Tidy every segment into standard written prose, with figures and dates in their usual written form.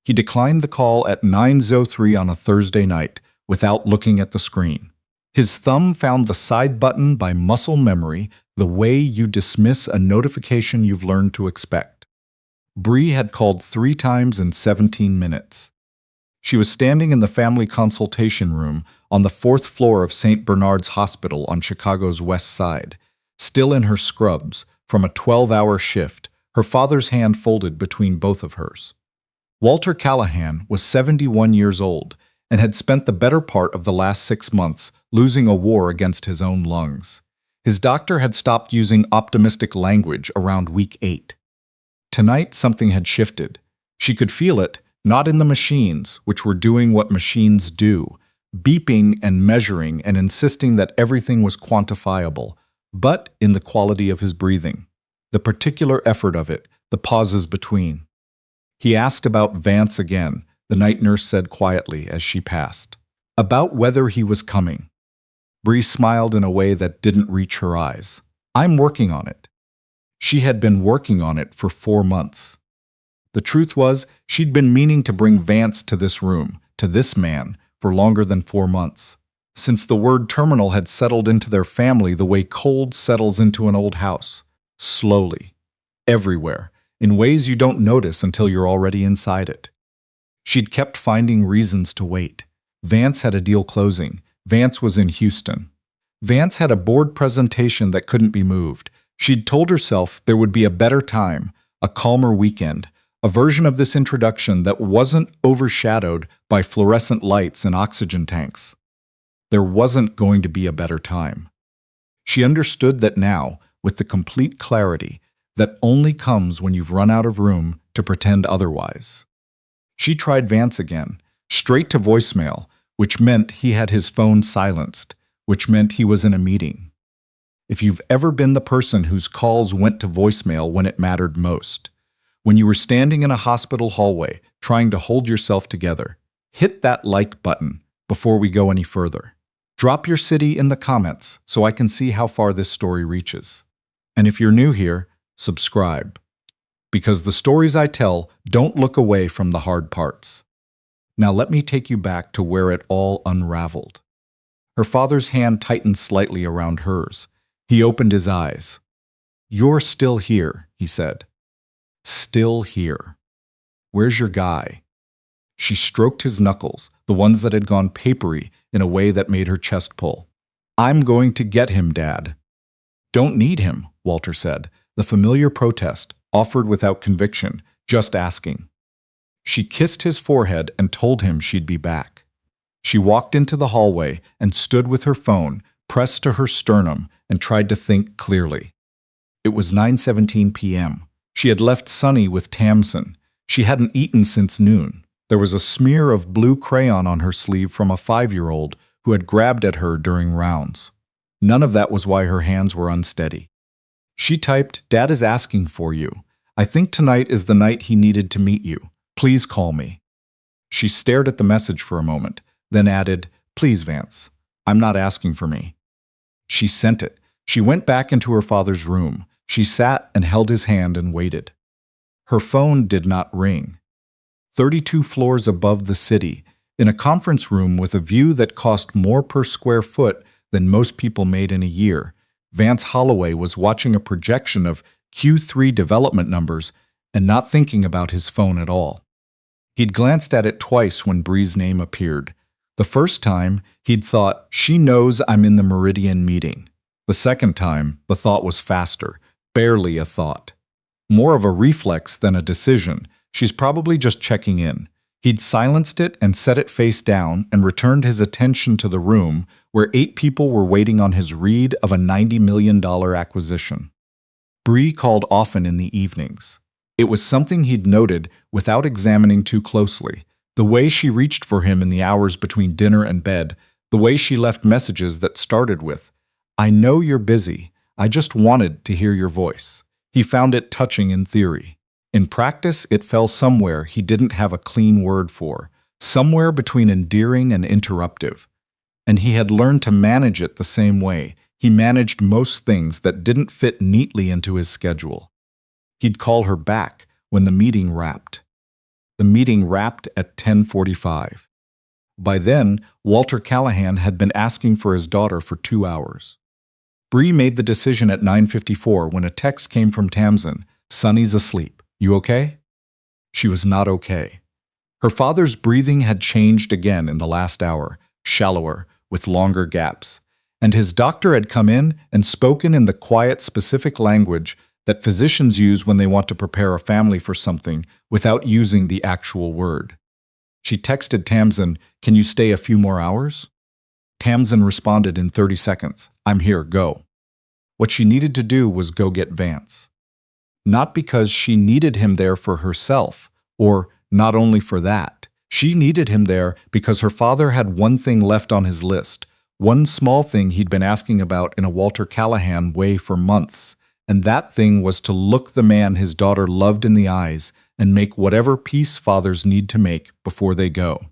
He declined the call at 9:03 on a Thursday night without looking at the screen. His thumb found the side button by muscle memory, the way you dismiss a notification you've learned to expect. Bree had called 3 times in 17 minutes. She was standing in the family consultation room on the 4th floor of St. Bernard's Hospital on Chicago's west side, still in her scrubs from a 12-hour shift, her father's hand folded between both of hers. Walter Callahan was 71 years old and had spent the better part of the last 6 months losing a war against his own lungs. His doctor had stopped using optimistic language around week 8. Tonight, something had shifted. She could feel it, not in the machines, which were doing what machines do, beeping and measuring and insisting that everything was quantifiable, but in the quality of his breathing, the particular effort of it, the pauses between. He asked about Vance again, the night nurse said quietly as she passed. About whether he was coming. Bree smiled in a way that didn't reach her eyes. I'm working on it. She had been working on it for 4 months. The truth was, she'd been meaning to bring Vance to this room, to this man, for longer than 4 months. Since the word terminal had settled into their family the way cold settles into an old house. Slowly. Everywhere. In ways you don't notice until you're already inside it. She'd kept finding reasons to wait. Vance had a deal closing. Vance was in Houston. Vance had a board presentation that couldn't be moved. She'd told herself there would be a better time, a calmer weekend, a version of this introduction that wasn't overshadowed by fluorescent lights and oxygen tanks. There wasn't going to be a better time. She understood that now, with the complete clarity that only comes when you've run out of room to pretend otherwise. She tried Vance again, straight to voicemail, which meant he had his phone silenced, which meant he was in a meeting. If you've ever been the person whose calls went to voicemail when it mattered most, when you were standing in a hospital hallway trying to hold yourself together, hit that like button before we go any further. Drop your city in the comments so I can see how far this story reaches. And if you're new here, subscribe. Because the stories I tell don't look away from the hard parts. Now let me take you back to where it all unraveled. Her father's hand tightened slightly around hers. He opened his eyes. You're still here, he said. Still here. Where's your guy? She stroked his knuckles, the ones that had gone papery, in a way that made her chest pull. I'm going to get him, Dad. Don't need him, Walter said, the familiar protest, offered without conviction, just asking. She kissed his forehead and told him she'd be back. She walked into the hallway and stood with her phone pressed to her sternum and tried to think clearly. It was 9:17 p.m. She had left Sonny with Tamsin. She hadn't eaten since noon. There was a smear of blue crayon on her sleeve from a 5-year-old who had grabbed at her during rounds. None of that was why her hands were unsteady. She typed, Dad is asking for you. I think tonight is the night he needed to meet you. Please call me. She stared at the message for a moment, then added, Please, Vance. I'm not asking for me. She sent it. She went back into her father's room. She sat and held his hand and waited. Her phone did not ring. 32 floors above the city, in a conference room with a view that cost more per square foot than most people made in a year, Vance Holloway was watching a projection of Q3 development numbers and not thinking about his phone at all. He'd glanced at it twice when Bree's name appeared. The first time, he'd thought, she knows I'm in the Meridian meeting. The second time, the thought was faster, barely a thought. More of a reflex than a decision. She's probably just checking in. He'd silenced it and set it face down and returned his attention to the room where 8 people were waiting on his read of a $90 million acquisition. Bree called often in the evenings. It was something he'd noted without examining too closely. The way she reached for him in the hours between dinner and bed, the way she left messages that started with, I know you're busy. I just wanted to hear your voice. He found it touching in theory. In practice, it fell somewhere he didn't have a clean word for, somewhere between endearing and interruptive. And he had learned to manage it the same way he managed most things that didn't fit neatly into his schedule. He'd call her back when the meeting wrapped. The meeting wrapped at 10:45. By then, Walter Callahan had been asking for his daughter for 2 hours. Bree made the decision at 9:54 when a text came from Tamsin. "Sonny's asleep. You okay?" She was not okay. Her father's breathing had changed again in the last hour, shallower, with longer gaps, and his doctor had come in and spoken in the quiet, specific language that physicians use when they want to prepare a family for something without using the actual word. She texted Tamsin, "Can you stay a few more hours?" Tamsin responded in 30 seconds, "I'm here, go." What she needed to do was go get Vance. Not because she needed him there for herself, or not only for that. She needed him there because her father had one thing left on his list, one small thing he'd been asking about in a Walter Callahan way for months, and that thing was to look the man his daughter loved in the eyes and make whatever peace fathers need to make before they go.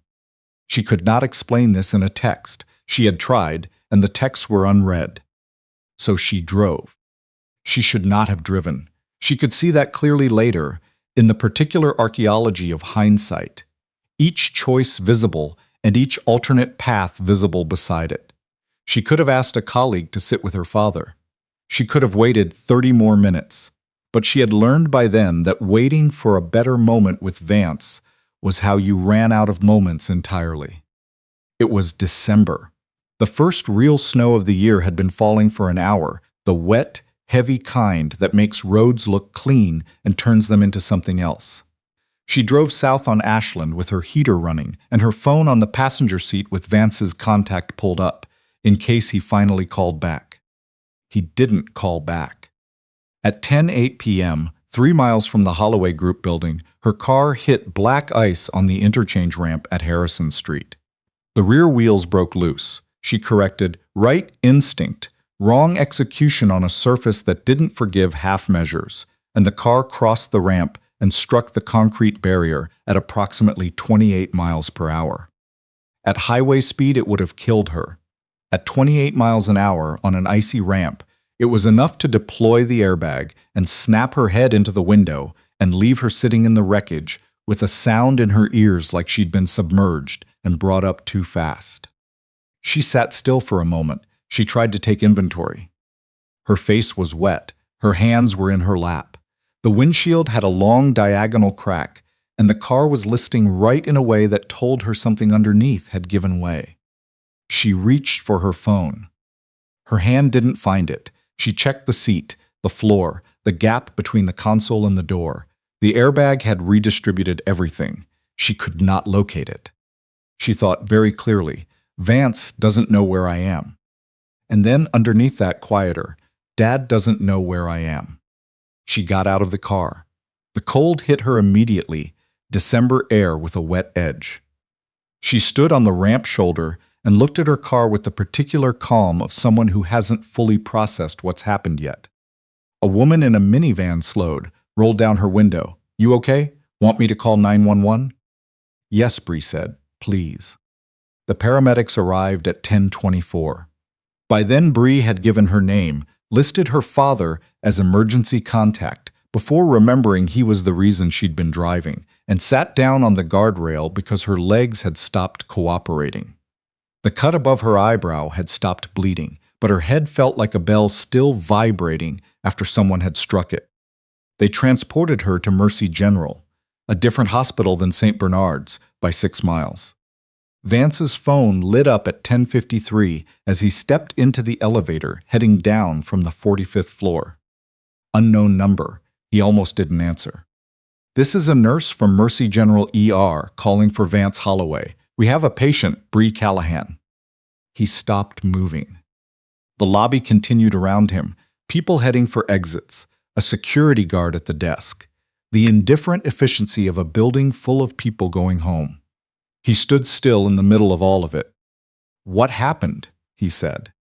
She could not explain this in a text. She had tried, and the texts were unread. So she drove. She should not have driven. She could see that clearly later, in the particular archaeology of hindsight, each choice visible and each alternate path visible beside it. She could have asked a colleague to sit with her father. She could have waited 30 more minutes, but she had learned by then that waiting for a better moment with Vance was how you ran out of moments entirely. It was December. The first real snow of the year had been falling for an hour, the wet, heavy kind that makes roads look clean and turns them into something else. She drove south on Ashland with her heater running and her phone on the passenger seat with Vance's contact pulled up, in case he finally called back. He didn't call back. At 10:08 p.m., 3 miles from the Holloway Group building, her car hit black ice on the interchange ramp at Harrison Street. The rear wheels broke loose. She corrected, right instinct, wrong execution on a surface that didn't forgive half measures, and the car crossed the ramp and struck the concrete barrier at approximately 28 miles per hour. At highway speed, it would have killed her. At 28 miles an hour on an icy ramp, it was enough to deploy the airbag and snap her head into the window and leave her sitting in the wreckage with a sound in her ears like she'd been submerged and brought up too fast. She sat still for a moment. She tried to take inventory. Her face was wet. Her hands were in her lap. The windshield had a long diagonal crack, and the car was listing right in a way that told her something underneath had given way. She reached for her phone. Her hand didn't find it. She checked the seat, the floor, the gap between the console and the door. The airbag had redistributed everything. She could not locate it. She thought very clearly, Vance doesn't know where I am. And then underneath that, quieter, Dad doesn't know where I am. She got out of the car. The cold hit her immediately, December air with a wet edge. She stood on the ramp shoulder and looked at her car with the particular calm of someone who hasn't fully processed what's happened yet. A woman in a minivan slowed, rolled down her window. "You okay? Want me to call 911? "Yes," Bree said. "Please." The paramedics arrived at 10:24. By then, Bree had given her name, listed her father as emergency contact before remembering he was the reason she'd been driving, and sat down on the guardrail because her legs had stopped cooperating. The cut above her eyebrow had stopped bleeding, but her head felt like a bell still vibrating after someone had struck it. They transported her to Mercy General, a different hospital than St. Bernard's, by 6 miles. Vance's phone lit up at 10:53 as he stepped into the elevator heading down from the 45th floor. Unknown number. He almost didn't answer. "This is a nurse from Mercy General ER calling for Vance Holloway. We have a patient, Bree Callahan." He stopped moving. The lobby continued around him, people heading for exits, a security guard at the desk, the indifferent efficiency of a building full of people going home. He stood still in the middle of all of it. "What happened?" he said.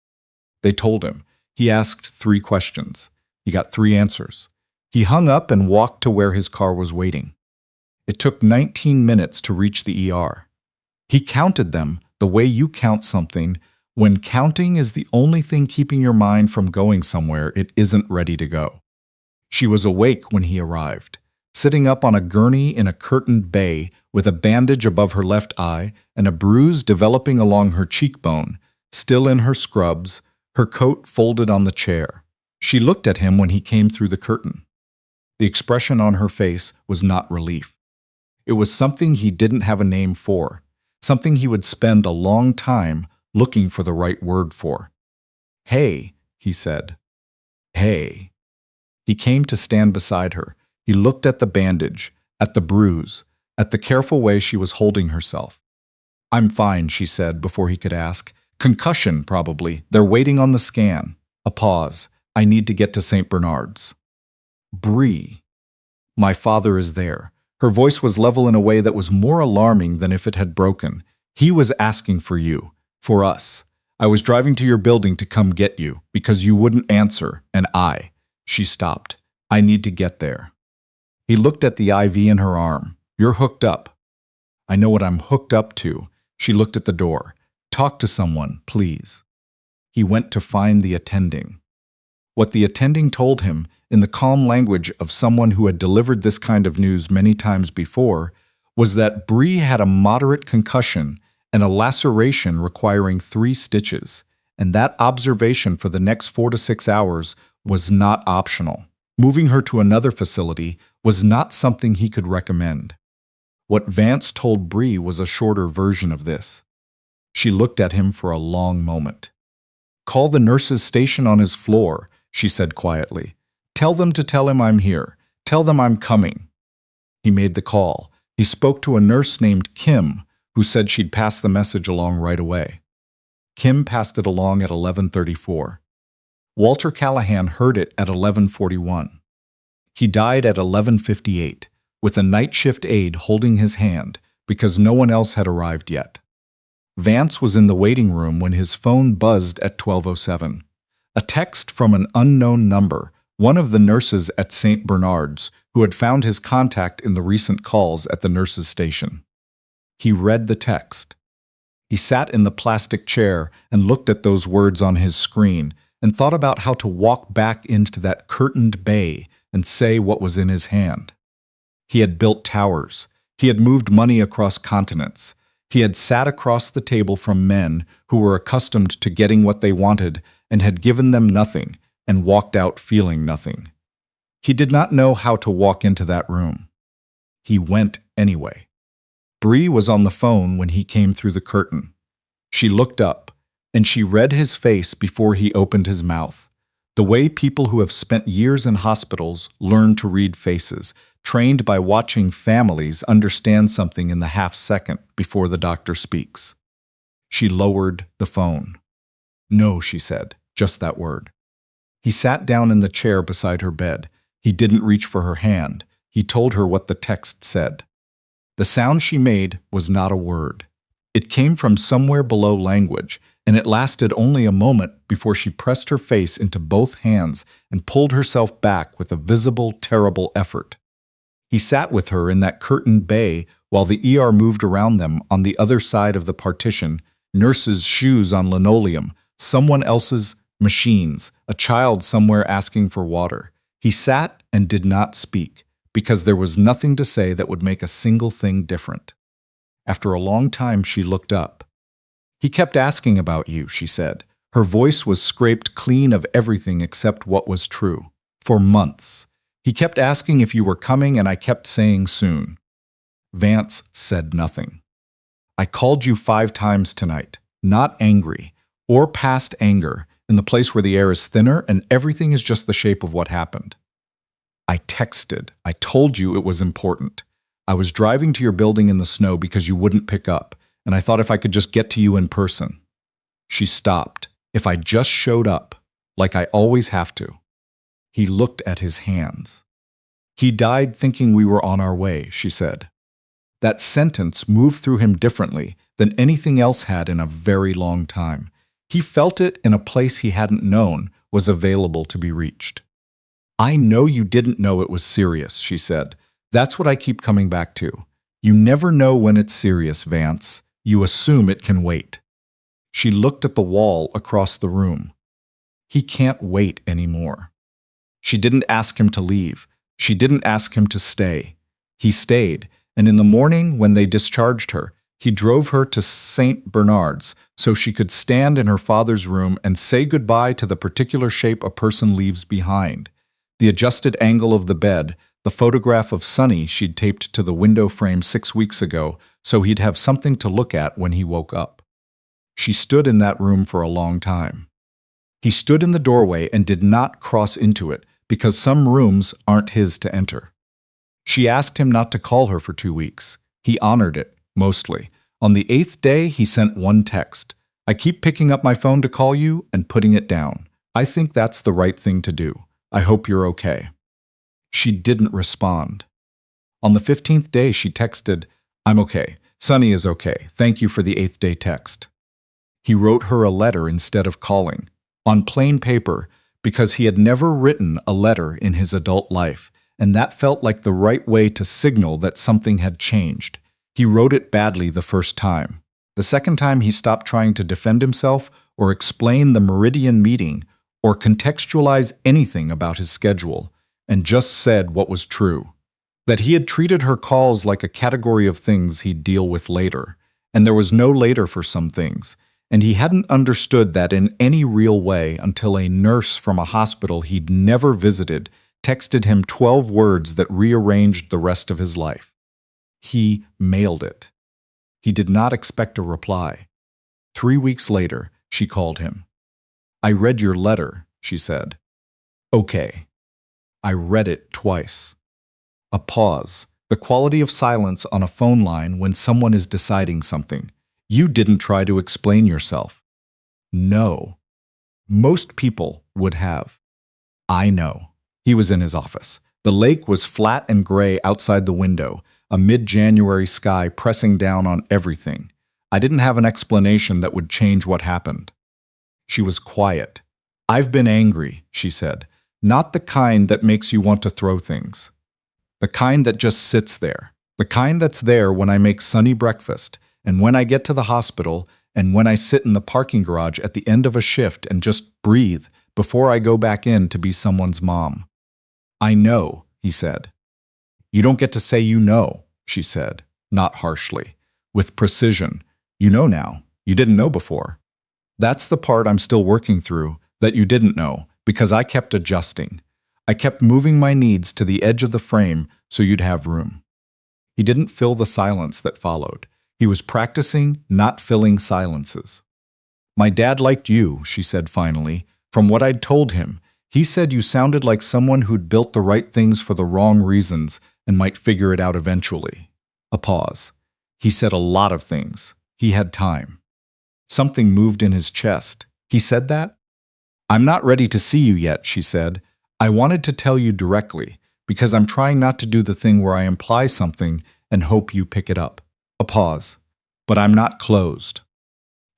They told him. He asked 3 questions. He got 3 answers. He hung up and walked to where his car was waiting. It took 19 minutes to reach the ER. He counted them the way you count something when counting is the only thing keeping your mind from going somewhere it isn't ready to go. She was awake when he arrived, sitting up on a gurney in a curtained bay with a bandage above her left eye and a bruise developing along her cheekbone, still in her scrubs, her coat folded on the chair. She looked at him when he came through the curtain. The expression on her face was not relief. It was something he didn't have a name for, something he would spend a long time looking for the right word for. "Hey," he said. "Hey." He came to stand beside her. He looked at the bandage, at the bruise, at the careful way she was holding herself. "I'm fine," she said before he could ask. "Concussion, probably. They're waiting on the scan." A pause. "I need to get to St. Bernard's." "Bree." "My father is there." Her voice was level in a way that was more alarming than if it had broken. "He was asking for you. For us. I was driving to your building to come get you, because you wouldn't answer, and I." She stopped. "I need to get there." He looked at the IV in her arm. "You're hooked up." "I know what I'm hooked up to." She looked at the door. "Talk to someone, please." He went to find the attending. What the attending told him, in the calm language of someone who had delivered this kind of news many times before, was that Bree had a moderate concussion and a laceration requiring 3 stitches, and that observation for the next 4 to 6 hours was not optional. Moving her to another facility was not something he could recommend. What Vance told Bree was a shorter version of this. She looked at him for a long moment. "Call the nurses' station on his floor," she said quietly. "Tell them to tell him I'm here. Tell them I'm coming." He made the call. He spoke to a nurse named Kim, who said she'd pass the message along right away. Kim passed it along at 11:34. Walter Callahan heard it at 11:41. He died at 11:58, with a night shift aide holding his hand, because no one else had arrived yet. Vance was in the waiting room when his phone buzzed at 12:07. A text from an unknown number, one of the nurses at St. Bernard's, who had found his contact in the recent calls at the nurses' station. He read the text. He sat in the plastic chair and looked at those words on his screen and thought about how to walk back into that curtained bay and say what was in his hand. He had built towers. He had moved money across continents. He had sat across the table from men who were accustomed to getting what they wanted and had given them nothing and walked out feeling nothing. He did not know how to walk into that room. He went anyway. Bree was on the phone when he came through the curtain. She looked up, and she read his face before he opened his mouth. The way people who have spent years in hospitals learn to read faces, trained by watching families understand something in the half-second before the doctor speaks. She lowered the phone. "No," she said, just that word. He sat down in the chair beside her bed. He didn't reach for her hand. He told her what the text said. The sound she made was not a word. It came from somewhere below language, and it lasted only a moment before she pressed her face into both hands and pulled herself back with a visible, terrible effort. He sat with her in that curtained bay while the ER moved around them on the other side of the partition, nurses' shoes on linoleum, someone else's machines, a child somewhere asking for water. He sat and did not speak, because there was nothing to say that would make a single thing different. After a long time, she looked up. "He kept asking about you," she said. Her voice was scraped clean of everything except what was true. "For months. He kept asking if you were coming, and I kept saying soon." Vance said nothing. "I called you 5 times tonight, not angry, or past anger, in the place where the air is thinner and everything is just the shape of what happened. I texted. I told you it was important. I was driving to your building in the snow because you wouldn't pick up, and I thought if I could just get to you in person." She stopped. "If I just showed up, like I always have to." He looked at his hands. "He died thinking we were on our way," she said. That sentence moved through him differently than anything else had in a very long time. He felt it in a place he hadn't known was available to be reached. "I know you didn't know it was serious," she said. "That's what I keep coming back to. You never know when it's serious, Vance. You assume it can wait." She looked at the wall across the room. He can't wait anymore. She didn't ask him to leave. She didn't ask him to stay. He stayed, And in the morning, when they discharged her, he drove her to St. Bernard's so she could stand in her father's room and say goodbye to the particular shape a person leaves behind. The adjusted angle of the bed, the photograph of Sonny she'd taped to the window frame 6 weeks ago so he'd have something to look at when he woke up. She stood in that room for a long time. He stood in the doorway and did not cross into it because some rooms aren't his to enter. She asked him not to call her for 2 weeks. He honored it, mostly. On the 8th day, he sent one text. "I keep picking up my phone to call you and putting it down. I think that's the right thing to do. I hope you're okay." She didn't respond. On the 15th day, she texted, "I'm okay. Sonny is okay. Thank you for the 8th day text." He wrote her a letter instead of calling, on plain paper, because he had never written a letter in his adult life, and that felt like the right way to signal that something had changed. He wrote it badly the first time. The second time, he stopped trying to defend himself or explain the Meridian meeting or contextualize anything about his schedule, and just said what was true. That he had treated her calls like a category of things he'd deal with later, and there was no later for some things, and he hadn't understood that in any real way until a nurse from a hospital he'd never visited texted him 12 words that rearranged the rest of his life. He mailed it. He did not expect a reply. 3 weeks later, she called him. "I read your letter," she said. "Okay." I read it twice. A pause, the quality of silence on a phone line when someone is deciding something. You didn't try to explain yourself. No. Most people would have. I know. He was in his office. The lake was flat and gray outside the window, a mid-January sky pressing down on everything. I didn't have an explanation that would change what happened. She was quiet. "I've been angry," she said. "Not the kind that makes you want to throw things. The kind that just sits there. The kind that's there when I make Sonny breakfast, and when I get to the hospital, and when I sit in the parking garage at the end of a shift and just breathe before I go back in to be someone's mom." "I know," he said. "You don't get to say you know," she said, not harshly, with precision. "You know now. You didn't know before. That's the part I'm still working through, that you didn't know, because I kept adjusting. I kept moving my needs to the edge of the frame so you'd have room." He didn't fill the silence that followed. He was practicing not filling silences. "My dad liked you," she said finally. "From what I'd told him, he said you sounded like someone who'd built the right things for the wrong reasons and might figure it out eventually." A pause. He said a lot of things. He had time. Something moved in his chest. "He said that?" "I'm not ready to see you yet," she said. "I wanted to tell you directly, because I'm trying not to do the thing where I imply something and hope you pick it up." A pause. "But I'm not closed."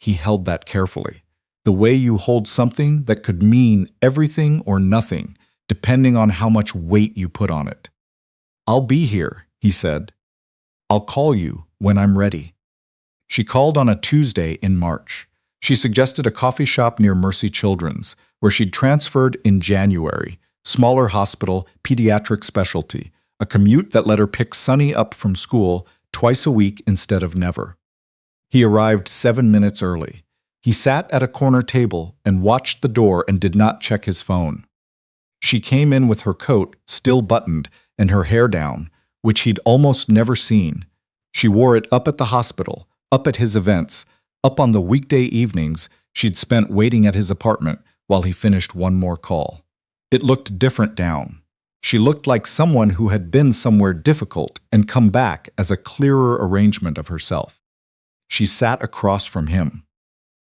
He held that carefully. The way you hold something that could mean everything or nothing, depending on how much weight you put on it. "I'll be here," he said. "I'll call you when I'm ready." She called on a Tuesday in March. She suggested a coffee shop near Mercy Children's, where she'd transferred in January, smaller hospital, pediatric specialty, a commute that let her pick Sonny up from school twice a week instead of never. He arrived 7 minutes early. He sat at a corner table and watched the door and did not check his phone. She came in with her coat still buttoned and her hair down, which he'd almost never seen. She wore it up at the hospital, up at his events, up on the weekday evenings she'd spent waiting at his apartment while he finished one more call. It looked different down. She looked like someone who had been somewhere difficult and come back as a clearer arrangement of herself. She sat across from him.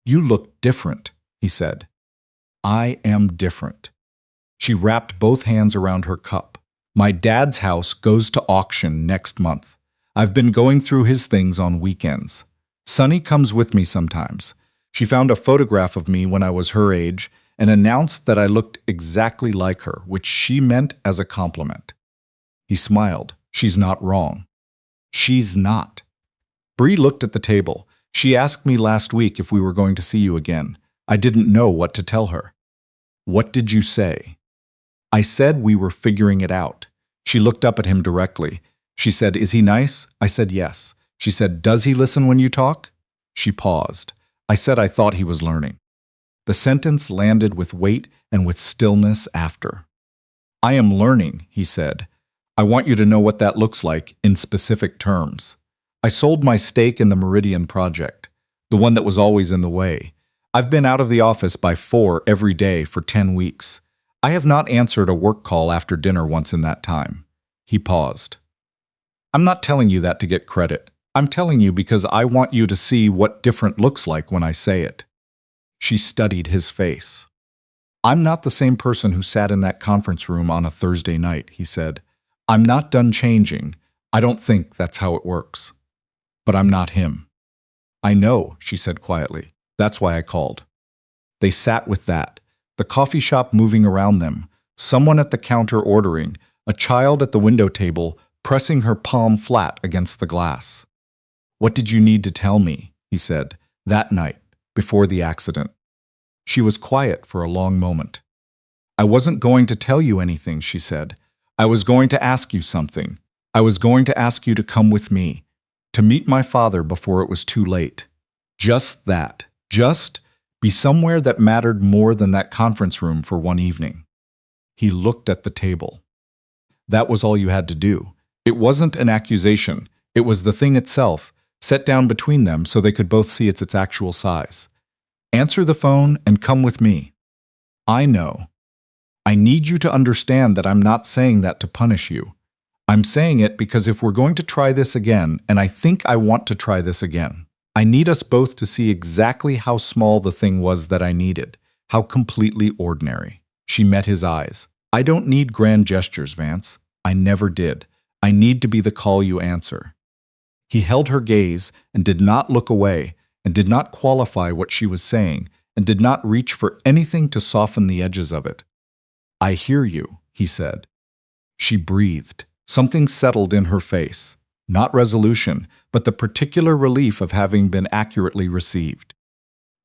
"You look different," he said. "I am different." She wrapped both hands around her cup. "My dad's house goes to auction next month. I've been going through his things on weekends. Sonny comes with me sometimes." She found a photograph of me when I was her age and announced that I looked exactly like her, which she meant as a compliment. He smiled. "She's not wrong." "She's not." Bree looked at the table. "She asked me last week if we were going to see you again. I didn't know what to tell her." "What did you say?" "I said we were figuring it out." She looked up at him directly. She said, "Is he nice?" I said, "Yes." She said, "Does he listen when you talk?" She paused. I said I thought he was learning. The sentence landed with weight and with stillness after. "I am learning," he said. "I want you to know what that looks like in specific terms. I sold my stake in the Meridian project, the one that was always in the way. I've been out of the office by 4 every day for 10 weeks. I have not answered a work call after dinner once in that time." He paused. "I'm not telling you that to get credit. I'm telling you because I want you to see what different looks like when I say it." She studied his face. "I'm not the same person who sat in that conference room on a Thursday night," he said. "I'm not done changing. I don't think that's how it works. But I'm not him." "I know," she said quietly. "That's why I called." They sat with that, the coffee shop moving around them, someone at the counter ordering, a child at the window table pressing her palm flat against the glass. "What did you need to tell me?" he said, that night, before the accident. She was quiet for a long moment. "I wasn't going to tell you anything," she said. "I was going to ask you something. I was going to ask you to come with me, to meet my father before it was too late. Just that. Just be somewhere that mattered more than that conference room for one evening." He looked at the table. "That was all you had to do. It wasn't an accusation. It was the thing itself, set down between them so they could both see its actual size. Answer the phone and come with me. I know. I need you to understand that I'm not saying that to punish you. I'm saying it because if we're going to try this again, and I think I want to try this again, I need us both to see exactly how small the thing was that I needed, how completely ordinary." She met his eyes. "I don't need grand gestures, Vance. I never did. I need to be the call you answer." He held her gaze and did not look away, and did not qualify what she was saying, and did not reach for anything to soften the edges of it. "I hear you," he said. She breathed. Something settled in her face. Not resolution, but the particular relief of having been accurately received.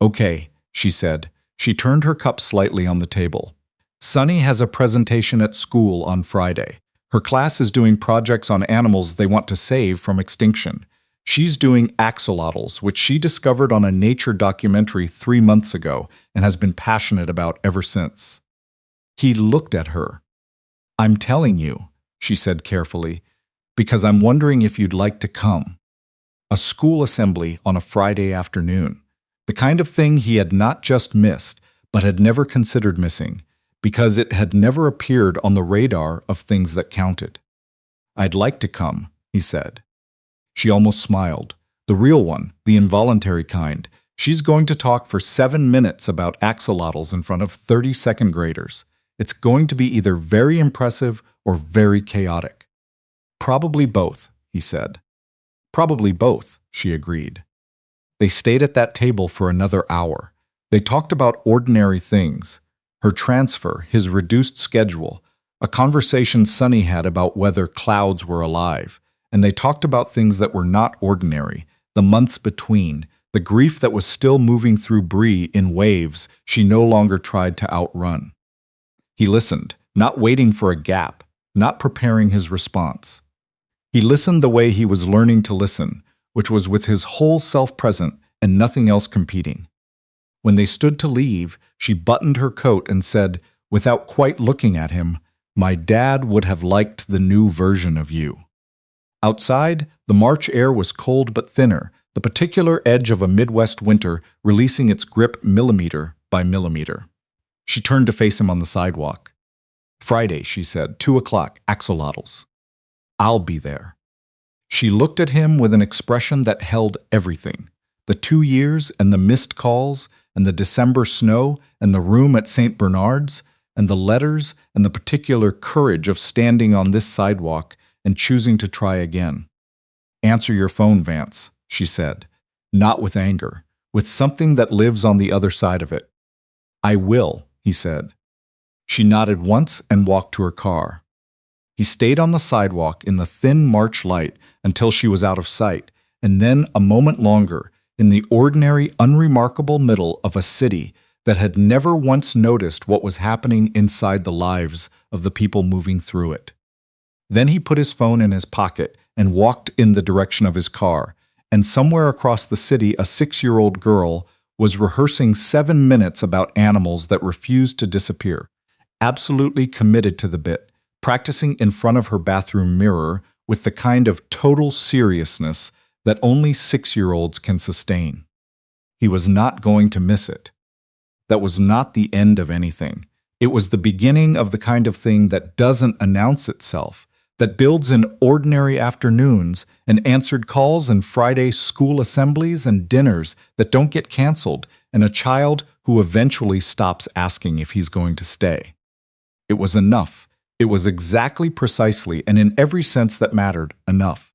"Okay," she said. She turned her cup slightly on the table. "Sunny has a presentation at school on Friday. Her class is doing projects on animals they want to save from extinction. She's doing axolotls, which she discovered on a nature documentary 3 months ago and has been passionate about ever since." He looked at her. "I'm telling you," she said carefully, "because I'm wondering if you'd like to come." A school assembly on a Friday afternoon. The kind of thing he had not just missed, but had never considered missing, because it had never appeared on the radar of things that counted. "I'd like to come," he said. She almost smiled. The real one, the involuntary kind. She's going to talk for 7 minutes about axolotls in front of 30 second graders. It's going to be either very impressive or very chaotic. "Probably both," he said. "Probably both," she agreed. They stayed at that table for another hour. They talked about ordinary things. Her transfer, his reduced schedule, a conversation Sunny had about whether clouds were alive, and they talked about things that were not ordinary, the months between, the grief that was still moving through Bree in waves she no longer tried to outrun. He listened, not waiting for a gap, not preparing his response. He listened the way he was learning to listen, which was with his whole self present and nothing else competing. When they stood to leave, she buttoned her coat and said, without quite looking at him, "My dad would have liked the new version of you." Outside, the March air was cold but thinner, the particular edge of a Midwest winter releasing its grip millimeter by millimeter. She turned to face him on the sidewalk. "Friday," she said, 2 o'clock, axolotls. "I'll be there." She looked at him with an expression that held everything. The 2 years and the missed calls and the December snow and the room at St. Bernard's and the letters and the particular courage of standing on this sidewalk and choosing to try again. "Answer your phone, Vance," she said, not with anger, with something that lives on the other side of it. "I will," he said. She nodded once and walked to her car. He stayed on the sidewalk in the thin March light until she was out of sight, and then a moment longer in the ordinary, unremarkable middle of a city that had never once noticed what was happening inside the lives of the people moving through it. Then he put his phone in his pocket and walked in the direction of his car. And somewhere across the city, a 6-year-old girl was rehearsing 7 minutes about animals that refused to disappear, absolutely committed to the bit, practicing in front of her bathroom mirror with the kind of total seriousness that only 6-year-olds can sustain. He was not going to miss it. That was not the end of anything. It was the beginning of the kind of thing that doesn't announce itself, that builds in ordinary afternoons and answered calls and Friday school assemblies and dinners that don't get canceled, and a child who eventually stops asking if he's going to stay. It was enough. It was exactly, precisely, and in every sense that mattered, enough.